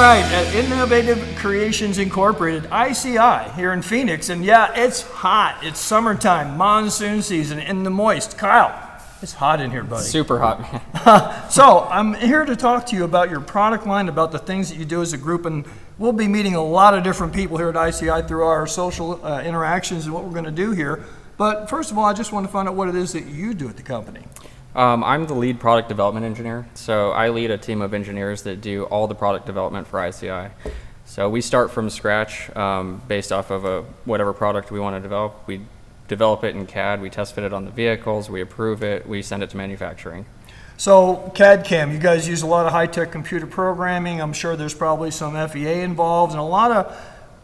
right, at Innovative Creations Incorporated, ICI, here in Phoenix. And yeah, it's hot. It's summertime, monsoon season, in the moist. Kyle, it's hot in here, buddy. Super hot, man. So I'm here to talk to you about your product line, about the things that you do as a group, and we'll be meeting a lot of different people here at ICI through our social interactions and what we're going to do here. But first of all, I just want to find out what it is that you do at the company. I'm the lead product development engineer, so I lead a team of engineers that do all the product development for ICI. So we start from scratch based off of whatever product we want to develop. We develop it in CAD, we test fit it on the vehicles, we approve it, we send it to manufacturing. So CADCAM, you guys use a lot of high-tech computer programming. I'm sure there's probably some FEA involved and a lot of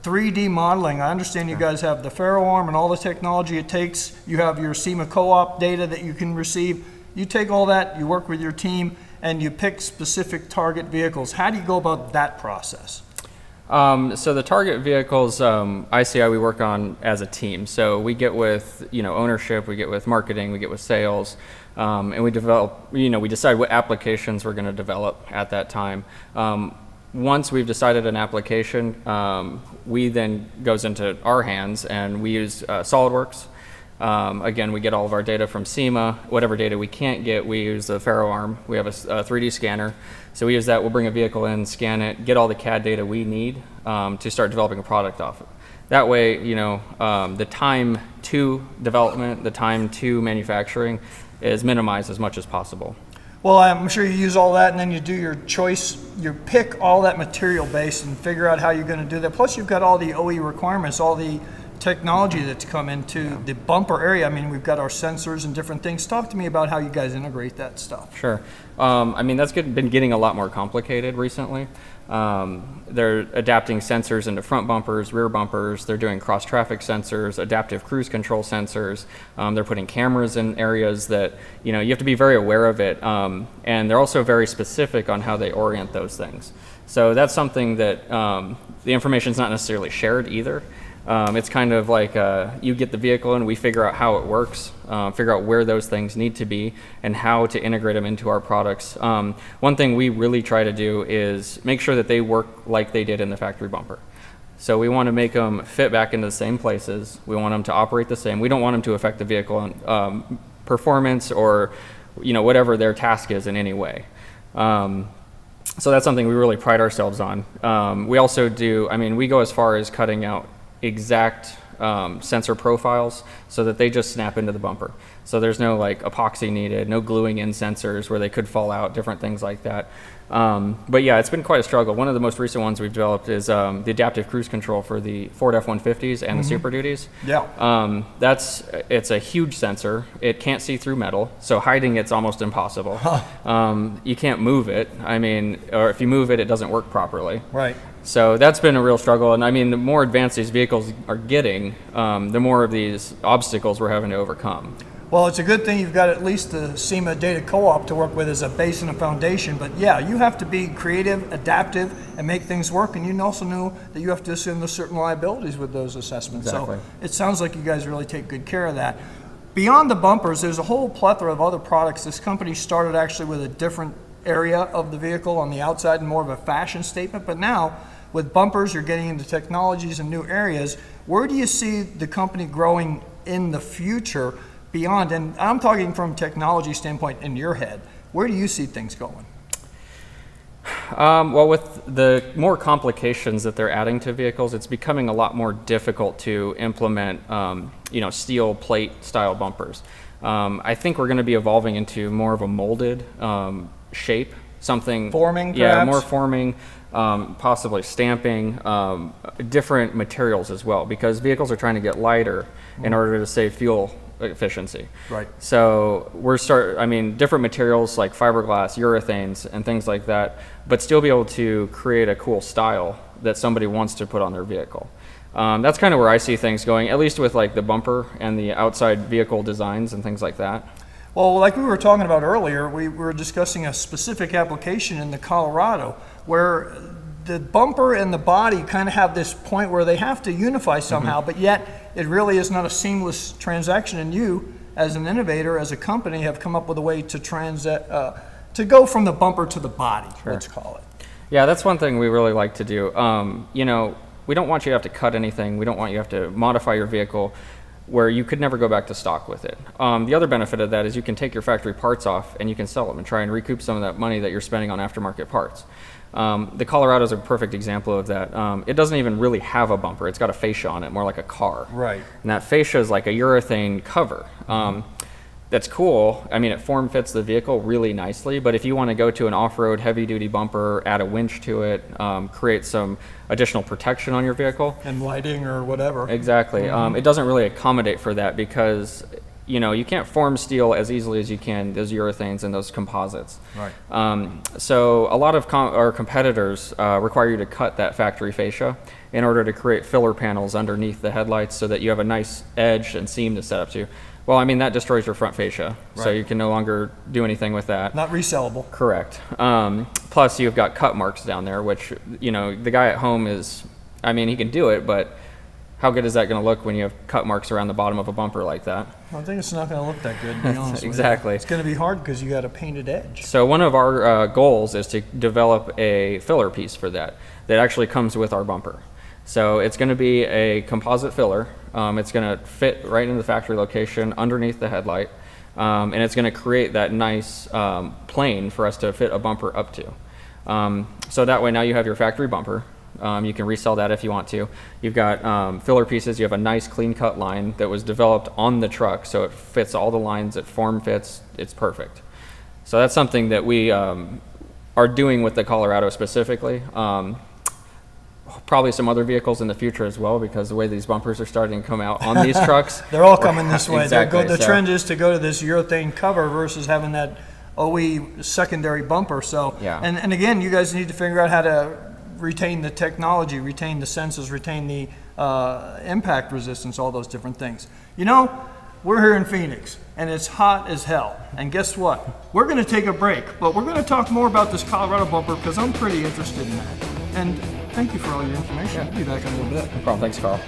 3D modeling. I understand you guys have the ferro arm and all the technology it takes. You have your SEMA co-op data that you can receive. You take all that, you work with your team, and you pick specific target vehicles. How do you go about that process? So the target vehicles, ICI, we work on as a team. So we get with ownership, we get with marketing, we get with sales, and we develop. We decide what applications we're going to develop at that time. Once we've decided an application, we then goes into our hands, and we use SolidWorks. Again, we get all of our data from SEMA. Whatever data we can't get, we use the ferro arm. We have a 3D scanner. So we use that. We'll bring a vehicle in, scan it, get all the CAD data we need to start developing a product off of. That way, the time to development, the time to manufacturing is minimized as much as possible. Well, I'm sure you use all that, and then you do your choice. You pick all that material base and figure out how you're going to do that. Plus, you've got all the OE requirements, all the technology that's come into the bumper area. I mean, we've got our sensors and different things. Talk to me about how you guys integrate that stuff. Sure. That's been getting a lot more complicated recently. They're adapting sensors into front bumpers, rear bumpers. They're doing cross-traffic sensors, adaptive cruise control sensors. They're putting cameras in areas that, you have to be very aware of it. And they're also very specific on how they orient those things. So that's something that the information is not necessarily shared either. It's kind of like you get the vehicle and we figure out how it works, figure out where those things need to be and how to integrate them into our products. One thing we really try to do is make sure that they work like they did in the factory bumper. So we want to make them fit back into the same places. We want them to operate the same. We don't want them to affect the vehicle performance or whatever their task is in any way. So that's something we really pride ourselves on. We also do, we go as far as cutting out exact sensor profiles so that they just snap into the bumper. So there's no epoxy needed, no gluing in sensors where they could fall out, different things like that. But yeah, it's been quite a struggle. One of the most recent ones we've developed is the adaptive cruise control for the Ford F-150s and the Super Duties. Yeah. It's a huge sensor. It can't see through metal, so hiding it's almost impossible. You can't move it. Or if you move it, it doesn't work properly. Right. So that's been a real struggle, and the more advanced these vehicles are getting, the more of these obstacles we're having to overcome. Well, it's a good thing you've got at least the SEMA data co-op to work with as a base and a foundation, but yeah, you have to be creative, adaptive, and make things work, and you also know that you have to assume there's certain liabilities with those assessments. Exactly. So it sounds like you guys really take good care of that. Beyond the bumpers, there's a whole plethora of other products. This company started actually with a different area of the vehicle on the outside and more of a fashion statement, but now with bumpers, you're getting into technologies and new areas. Where do you see the company growing in the future beyond? And I'm talking from a technology standpoint in your head. Where do you see things going? Well, with the more complications that they're adding to vehicles, it's becoming a lot more difficult to implement, steel plate style bumpers. I think we're going to be evolving into more of a molded shape, something forming, perhaps? Yeah, more forming. Possibly stamping, different materials as well, because vehicles are trying to get lighter in order to save fuel efficiency. Right. So different materials like fiberglass, urethanes, and things like that, but still be able to create a cool style that somebody wants to put on their vehicle. That's kind of where I see things going, at least with the bumper and the outside vehicle designs and things like that. Well, like we were talking about earlier, we were discussing a specific application in the Colorado where the bumper and the body kind of have this point where they have to unify somehow, but yet it really is not a seamless transaction. And you, as an innovator, as a company, have come up with a way to go from the bumper to the body, let's call it. Yeah, that's one thing we really like to do. You know, we don't want you to have to cut anything. We don't want you to have to modify your vehicle where you could never go back to stock with it. The other benefit of that is you can take your factory parts off and you can sell them and try and recoup some of that money that you're spending on aftermarket parts. The Colorado is a perfect example of that. It doesn't even really have a bumper. It's got a fascia on it, more like a car. Right. And that fascia is like a urethane cover. That's cool. I mean, it form fits the vehicle really nicely, but if you want to go to an off-road heavy-duty bumper, add a winch to it, create some additional protection on your vehicle. And lighting or whatever. Exactly. It doesn't really accommodate for that because, you know, you can't form steel as easily as you can those urethanes and those composites. Right. So a lot of our competitors require you to cut that factory fascia in order to create filler panels underneath the headlights so that you have a nice edge and seam to set up to. Well, I mean, that destroys your front fascia, so Right. you can no longer do anything with that. Not resellable. Correct. Plus, you've got cut marks down there, which, you know, the guy at home is, I mean, he can do it, but how good is that going to look when you have cut marks around the bottom of a bumper like that? I think it's not going to look that good, to be honest Exactly. with you. It's going to be hard because you got a painted edge. So one of our goals is to develop a filler piece for that actually comes with our bumper. So it's going to be a composite filler. It's going to fit right in the factory location underneath the headlight, and it's going to create that nice plane for us to fit a bumper up to. So that way now you have your factory bumper. You can resell that if you want to. You've got filler pieces. You have a nice clean cut line that was developed on the truck, so it fits all the lines. It form fits. It's perfect. So that's something that we are doing with the Colorado specifically. Probably some other vehicles in the future as well, because the way these bumpers are starting to come out on these trucks. They're all coming this way. Exactly, The so- trend is to go to this urethane cover versus having that OE secondary bumper. So, Yeah. and again, you guys need to figure out how to retain the technology, retain the sensors, retain the impact resistance, all those different things. You know, we're here in Phoenix, and it's hot as hell. And guess what? We're going to take a break, but we're going to talk more about this Colorado bumper because I'm pretty interested in that. And thank you for all your information. I'll be back in a little bit. No problem. Thanks, Carl.